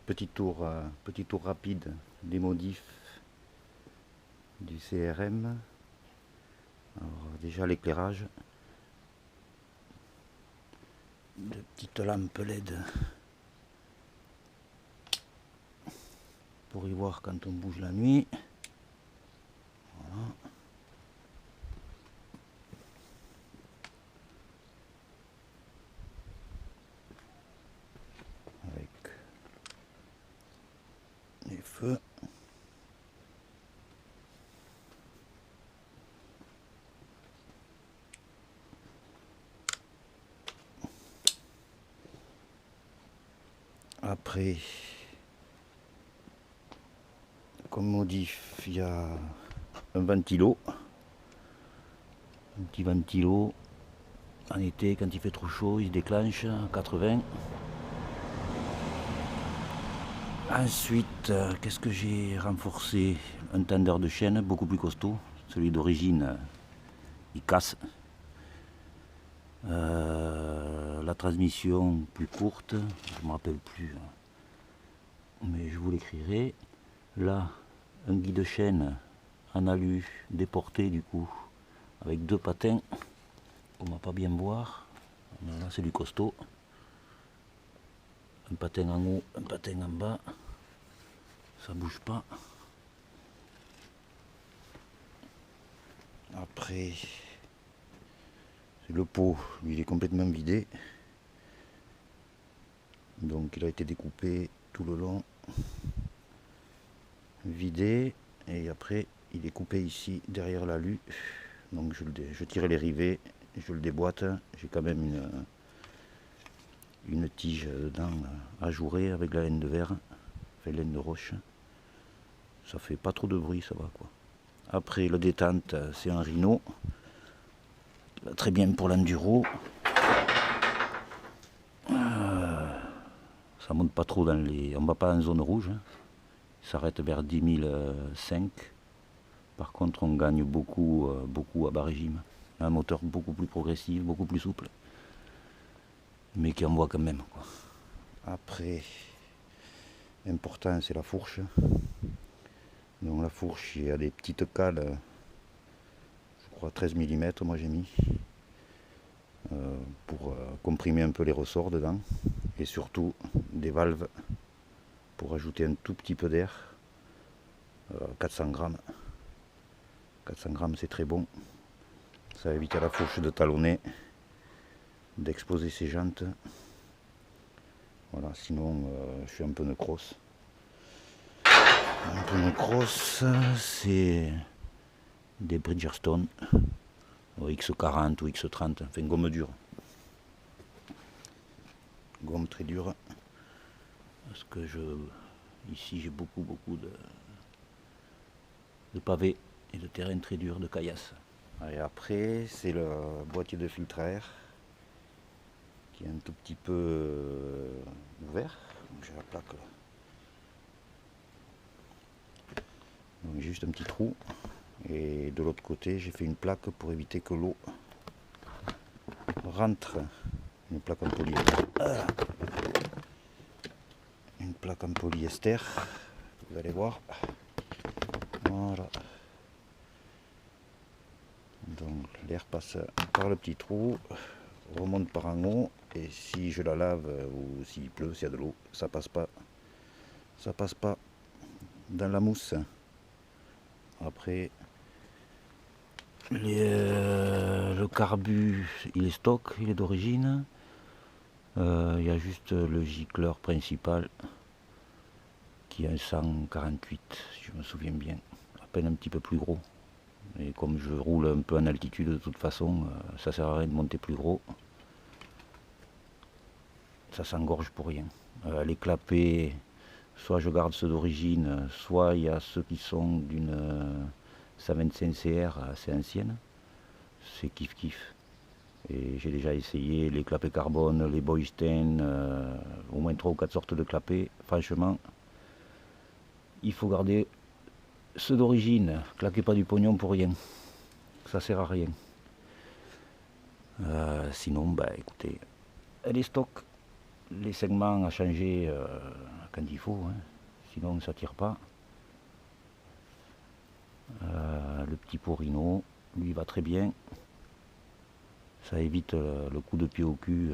petit tour rapide des modifs du CRM. Alors, déjà l'éclairage, de petites lampes LED pour y voir quand on bouge la nuit. Voilà. Avec les feux. Après, comme modif, il y a un ventilo. Un petit ventilo. En été, quand il fait trop chaud, il se déclenche à 80. Ensuite, qu'est-ce que j'ai renforcé? Un tendeur de chaîne beaucoup plus costaud. Celui d'origine, il casse. La transmission plus courte, je ne me rappelle plus, mais je vous l'écrirai. Là, un guide chaîne en alu déporté du coup, avec deux patins. On ne va pas bien voir. Là, c'est du costaud. Un patin en haut, un patin en bas. Ça bouge pas. Après, le pot, lui, il est complètement vidé. Donc il a été découpé tout le long, vidé, et après il est coupé ici derrière l'alu. Donc je tire les rivets, je le déboîte. J'ai quand même une tige dedans ajourée avec la laine de verre, enfin laine de roche. Ça fait pas trop de bruit, ça va quoi. Après le détente, c'est un Rhino, très bien pour l'enduro. Ça monte pas trop dans les... On va pas en zone rouge, hein. Il s'arrête vers 10 005. Par contre, on gagne beaucoup à bas régime. Un moteur beaucoup plus progressif, beaucoup plus souple, mais qui envoie quand même, quoi. Après, important, c'est la fourche. Donc la fourche, il y a des petites cales, je crois 13 mm, moi j'ai mis, pour comprimer un peu les ressorts dedans. Et surtout des valves pour ajouter un tout petit peu d'air. 400 grammes. 400 grammes, c'est très bon. Ça évite à la fourche de talonner, d'exposer ses jantes. Voilà, sinon je suis un peu cross. Un peu cross, c'est des Bridgestone X40 ou X30, enfin gomme dure. Gomme très dure. Parce que ici j'ai beaucoup de pavés et de terrain très dur, de caillasse. Et après, c'est le boîtier de filtre à air qui est un tout petit peu ouvert. J'ai la plaque là. Donc juste un petit trou. Et de l'autre côté, j'ai fait une plaque pour éviter que l'eau rentre. Une plaque en polyester. Une plaque en polyester. Vous allez voir. Voilà. Donc l'air passe par le petit trou, remonte par en haut, et si je la lave ou s'il pleut, s'il y a de l'eau, ça passe pas dans la mousse. Après, le carbu, il est stock, il est d'origine. Il y a juste le gicleur principal qui est un 148, si je me souviens bien, à peine un petit peu plus gros. Et comme je roule un peu en altitude de toute façon, ça sert à rien de monter plus gros. Ça s'engorge pour rien. Les clapets, soit je garde ceux d'origine, soit il y a ceux qui sont d'une 125 CR assez ancienne. C'est kiff kiff. Et j'ai déjà essayé les clapets carbone, les Boystein, au moins 3 ou 4 sortes de clapets. Franchement, il faut garder ceux d'origine. Claquez pas du pognon pour rien. Ça sert à rien. Sinon, bah écoutez, les stocks, les segments à changer quand il faut, hein. Sinon ça tire pas. Le petit Porino, lui va très bien. Ça évite le coup de pied au cul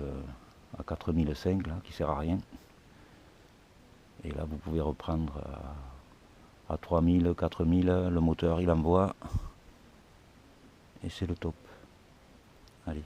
à 4005 là, qui sert à rien. Et là vous pouvez reprendre à 3000, 4000, le moteur il envoie. Et c'est le top. Allez.